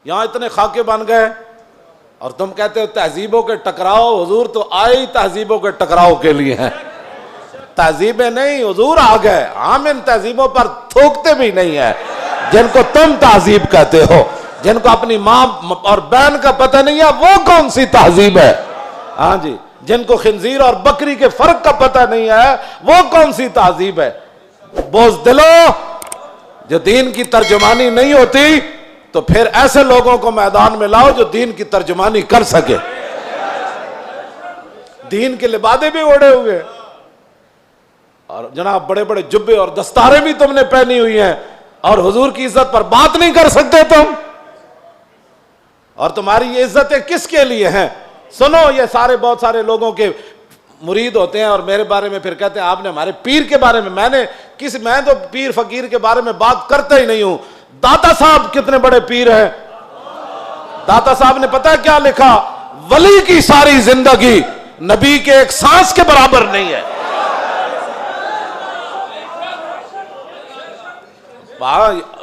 یہاں اتنے خاکے بن گئے اور تم کہتے ہو تہذیبوں کے ٹکراؤ. حضور تو آئے ہی تہذیبوں کے ٹکراؤ کے لیے ہیں. تہذیبیں نہیں، حضور آ گئے. ہم ان تہذیبوں پر تھوکتے بھی نہیں ہیں جن کو تم تہذیب کہتے ہو. جن کو اپنی ماں اور بہن کا پتہ نہیں ہے وہ کون سی تہذیب ہے؟ ہاں جی. جن کو خنزیر اور بکری کے فرق کا پتہ نہیں ہے وہ کون سی تہذیب ہے؟ بزدلو، جو دین کی ترجمانی نہیں ہوتی تو پھر ایسے لوگوں کو میدان میں لاؤ جو دین کی ترجمانی کر سکے. دین کے لبادے بھی اوڑے ہوئے اور جناب بڑے بڑے جبے اور دستاریں بھی تم نے پہنی ہوئی ہیں اور حضور کی عزت پر بات نہیں کر سکتے تم. اور تمہاری یہ عزتیں کس کے لیے ہیں؟ سنو، یہ سارے بہت سارے لوگوں کے مرید ہوتے ہیں اور میرے بارے میں پھر کہتے ہیں آپ نے ہمارے پیر کے بارے میں. میں تو پیر فقیر کے بارے میں بات کرتا ہی نہیں ہوں. داتا صاحب کتنے بڑے پیر ہیں. داتا صاحب نے پتہ کیا لکھا؟ ولی کی ساری زندگی نبی کے ایک سانس کے برابر نہیں ہے.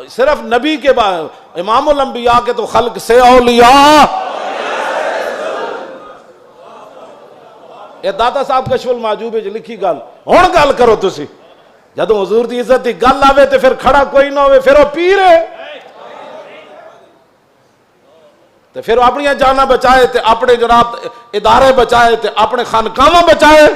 صرف نبی کے بعد امام الانبیاء کے تو خلق سے اولیاء. یہ داتا صاحب کشف المعجوب لکھی گل ہوں گل کرو تسی. جدوں حضور دی عزت دی گل آوے تے پھر کھڑا کوئی نہ ہوئے پھر وہ پیر ہے. تے پھر اپنی جانا بچائے تے اپنے جناب ادارے بچائے تے اپنے خانقاہاں بچائے.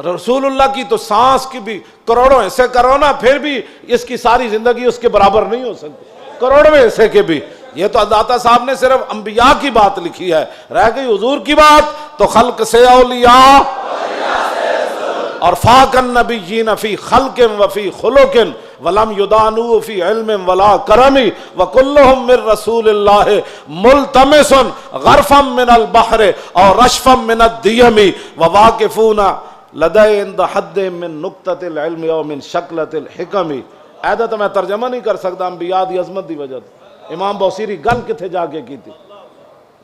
رسول اللہ کی تو سانس کی بھی کروڑوں حصے کرو نا پھر بھی اس کی ساری زندگی اس کے برابر نہیں ہو سکتی. کروڑویں حصے کے بھی. یہ تو داتا صاحب نے صرف انبیاء کی بات لکھی ہے. رہ گئی حضور کی بات تو خلق سے اولیاء اور فاق النبیین فی خلق وفی خلق ولم یدانو فی علم ولا کرم وکلہم من رسول اللہ ملتمس غرفا من البحر اور رشفا من الدیم وواقفون لدی عند حد من نقطۃ العلم او من شکلۃ الحکم. ایدہ تو میں ترجمہ نہیں کر سکتا انبیاء دی عظمت دی وجہ. امام بوسیری گل کتھے جا کے کی تھی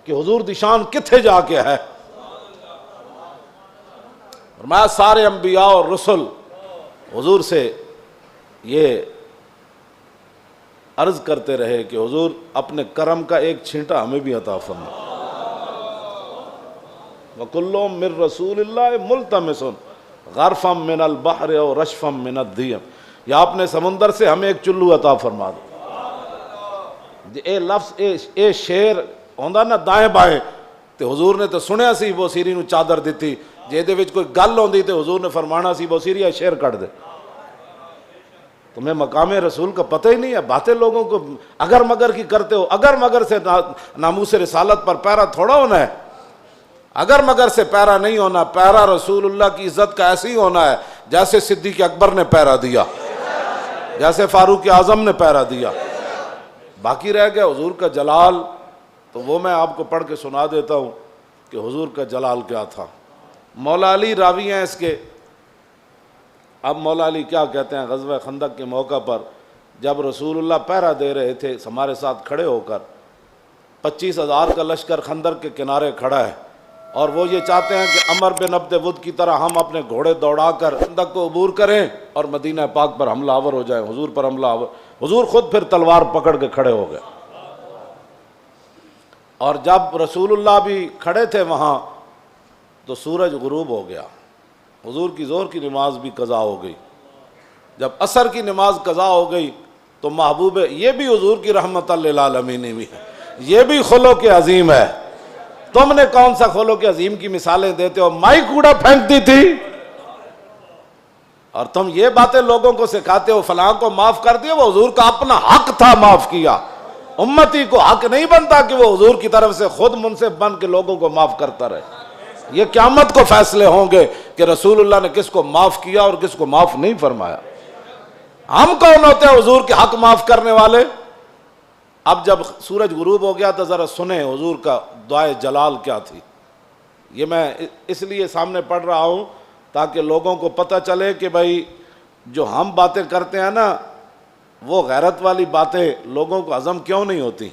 کہ حضور دی شان کتھے جا کے ہے. فرمایا سارے انبیاء اور رسل حضور سے یہ عرض کرتے رہے کہ حضور اپنے کرم کا ایک چھینٹا ہمیں بھی عطا فرما. وَكُلُّهُم مِّن رَّسُولِ اللَّهِ مُلْتَمِسٌ غَرْفًا مِّنَ الْبَحْرِ أَوْ رَشْفًا مِّنَ الدِّيَمِ. یا اپنے سمندر سے ہمیں ایک چلو عطا فرما دو. اے لفظ اے شیر ہوندا نا دائیں بائیں تے حضور نے تو سنیا سی بوسیری نو چادر دیتی. جے دے وچ کوئی گل ہوندی تے حضور نے فرمانا سی بوسیری اے شیر کٹ دے. تمہیں مقام رسول کا پتہ ہی نہیں ہے. باتیں لوگوں کو اگر مگر کی کرتے ہو. اگر مگر سے ناموس رسالت پر پیرا تھوڑا ہونا ہے. اگر مگر سے پیرا نہیں ہونا. پیرا رسول اللہ کی عزت کا ایسے ہی ہونا ہے جیسے صدیق اکبر نے پیرا دیا, جیسے فاروق اعظم نے پیرا دیا. باقی رہ گیا حضور کا جلال, تو وہ میں آپ کو پڑھ کے سنا دیتا ہوں کہ حضور کا جلال کیا تھا. مولا علی راوی ہیں اس کے. اب مولا علی کیا کہتے ہیں, غزوہ خندق کے موقع پر جب رسول اللہ پہرا دے رہے تھے ہمارے ساتھ کھڑے ہو کر, 25,000 کا لشکر خندق کے کنارے کھڑا ہے اور وہ یہ چاہتے ہیں کہ عمر بن عبد ود کی طرح ہم اپنے گھوڑے دوڑا کر خندق کو عبور کریں اور مدینہ پاک پر حملہ آور ہو جائیں, حضور پر حملہ آور. حضور خود پھر تلوار پکڑ کے کھڑے ہو گئے. اور جب رسول اللہ بھی کھڑے تھے وہاں تو سورج غروب ہو گیا. حضور کی ظہر کی نماز بھی قضا ہو گئی. جب عصر کی نماز قضا ہو گئی تو محبوب, یہ بھی حضور کی رحمت للعالمین بھی ہے, یہ بھی خلق عظیم ہے. تم نے کون سا خلق عظیم کی مثالیں دیتے ہو؟ مائی کوڑا پھینکتی تھی اور تم یہ باتیں لوگوں کو سکھاتے ہو فلاں کو معاف کر دیا. وہ حضور کا اپنا حق تھا معاف کیا. امتی کو حق نہیں بنتا کہ وہ حضور کی طرف سے خود منصف بن کے لوگوں کو معاف کرتا رہے. یہ قیامت کو فیصلے ہوں گے کہ رسول اللہ نے کس کو معاف کیا اور کس کو معاف نہیں فرمایا. ہم کون ہوتے ہیں حضور کے حق معاف کرنے والے؟ اب جب سورج غروب ہو گیا تو ذرا سنیں حضور کا دعائے جلال کیا تھی. یہ میں اس لیے سامنے پڑھ رہا ہوں تاکہ لوگوں کو پتہ چلے کہ بھائی جو ہم باتیں کرتے ہیں نا وہ غیرت والی باتیں لوگوں کو ہضم کیوں نہیں ہوتی.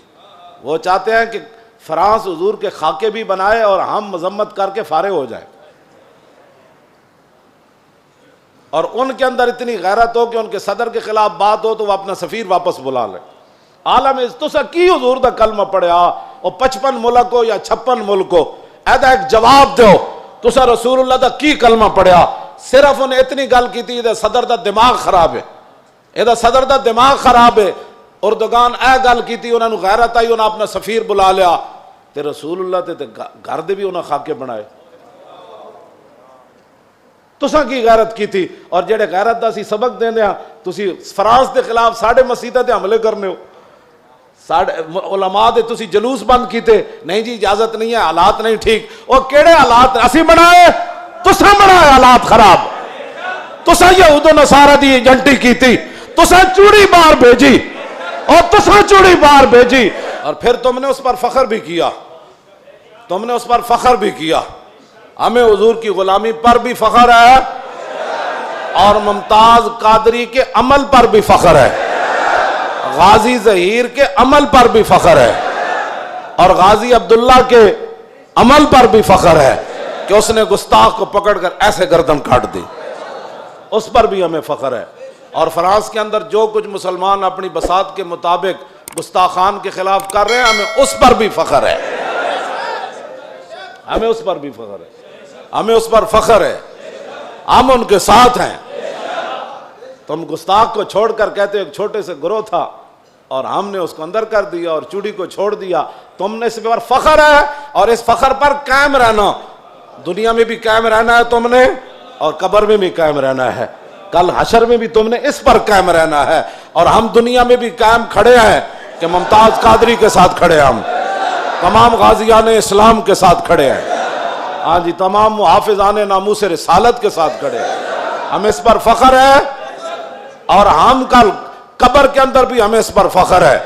وہ چاہتے ہیں کہ فرانس حضور کے خاکے بھی بنائے اور ہم مذمت کر کے فارغ ہو جائیں, اور ان کے اندر اتنی غیرت ہو کہ ان کے صدر کے خلاف بات ہو تو وہ اپنا سفیر واپس بلا لیں. عالم تسا کی حضور دا کلمہ پڑھیا او 55 ملک ہو یا 56 ملک ہو ایدا ایک جواب دیو تسا رسول اللہ دا کی کلمہ پڑھیا صرف انہیں اتنی گل کی تھی صدر دا دماغ خراب ہے ایدا صدر دا دماغ خراب ہے اردگان اے گل کی تھی انہوں نے غیرت آئی انہوں نے اپنا سفیر بلا لیا تے رسول اللہ تے گھر دے بھی انہوں نے خاکے بنائے تساں کی غیرت کی تھی اور جڑے غیرت دا سی سبق دین دیا تسی فرانس دے خلاف ساڑھے مسیطہ تے حملے کرنے ہو علماء دے تسی جلوس بند کیتے نہیں جی اجازت نہیں ہے حالات نہیں ٹھیک اور کیڑے حالات اسی بنائے تساں بنائے حالات خراب تساں یہود و نصارہ دی ایجنٹی کی تھی تساں چوڑی بار بھیجی اور تساں چوڑی بار بھیجی اور پھر تم نے اس پر فخر بھی کیا تم نے اس پر فخر بھی کیا ہمیں حضور کی غلامی پر بھی فخر ہے اور ممتاز قادری کے عمل پر بھی فخر ہے غازی ظہیر کے عمل پر بھی فخر ہے اور غازی عبداللہ کے عمل پر بھی فخر ہے کہ اس نے گستاخ کو پکڑ کر ایسے گردن کاٹ دی اس پر بھی ہمیں فخر ہے اور فرانس کے اندر جو کچھ مسلمان اپنی بساط کے مطابق گستاخان کے خلاف کر رہے ہیں ہمیں اس پر بھی فخر ہے ہمیں اس پر بھی فخر ہے ہمیں اس پر فخر ہے ہم ان کے ساتھ ہیں تم گستاخ کو چھوڑ کر کہتے ایک چھوٹے سے گروہ تھا اور ہم نے اس کو اندر کر دیا اور چوڑی کو چھوڑ دیا تم نے اس پر فخر ہے اور اس فخر پر قائم رہنا دنیا میں بھی قائم رہنا ہے تم نے اور قبر میں بھی قائم رہنا ہے کل حشر میں بھی تم نے اس پر قائم رہنا ہے اور ہم دنیا میں بھی قائم کھڑے ہیں کہ ممتاز قادری کے ساتھ کھڑے ہیں ہم تمام غازیان اسلام کے ساتھ کھڑے ہیں ہاں جی تمام محافظان ناموس رسالت کے ساتھ کھڑے ہیں ہمیں اس پر فخر ہے اور ہم کل قبر کے اندر بھی ہمیں اس پر فخر ہے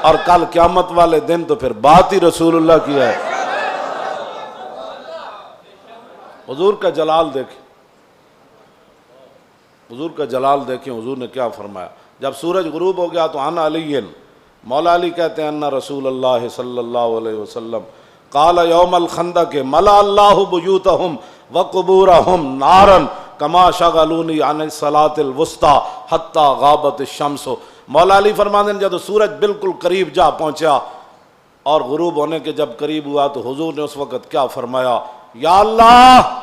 اور کل قیامت والے دن تو پھر بات ہی رسول اللہ کی ہے حضور کا جلال دیکھیں حضور کا جلال دیکھیں حضور نے کیا فرمایا جب سورج غروب ہو گیا تو انا علی مولا علی کہتے ہیں انا رسول اللہ صلی اللہ علیہ وسلم قال یوم الخندق ملا اللہ بیوتہم وقبورہم نارا کما شغلونی عن الصلاۃ الوسطی حتی غابت الشمس مولا علی فرماتے ہیں جب سورج بالکل قریب جا پہنچا اور غروب ہونے کے جب قریب ہوا تو حضور نے اس وقت کیا فرمایا یا اللہ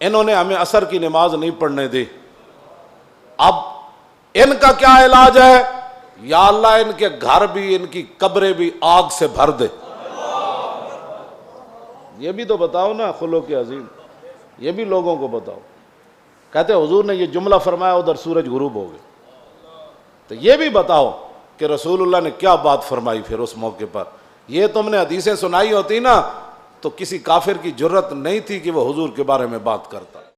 انہوں نے ہمیں عصر کی نماز نہیں پڑھنے دی اب ان کا کیا علاج ہے یا اللہ ان کے گھر بھی ان کی قبریں بھی آگ سے بھر دے یہ بھی تو بتاؤ نا خلق عظیم یہ بھی لوگوں کو بتاؤ کہتے حضور نے یہ جملہ فرمایا ادھر سورج غروب ہو گئے تو یہ بھی بتاؤ کہ رسول اللہ نے کیا بات فرمائی پھر اس موقع پر یہ تم نے حدیثیں سنائی ہوتی نا تو کسی کافر کی جرت نہیں تھی کہ وہ حضور کے بارے میں بات کرتا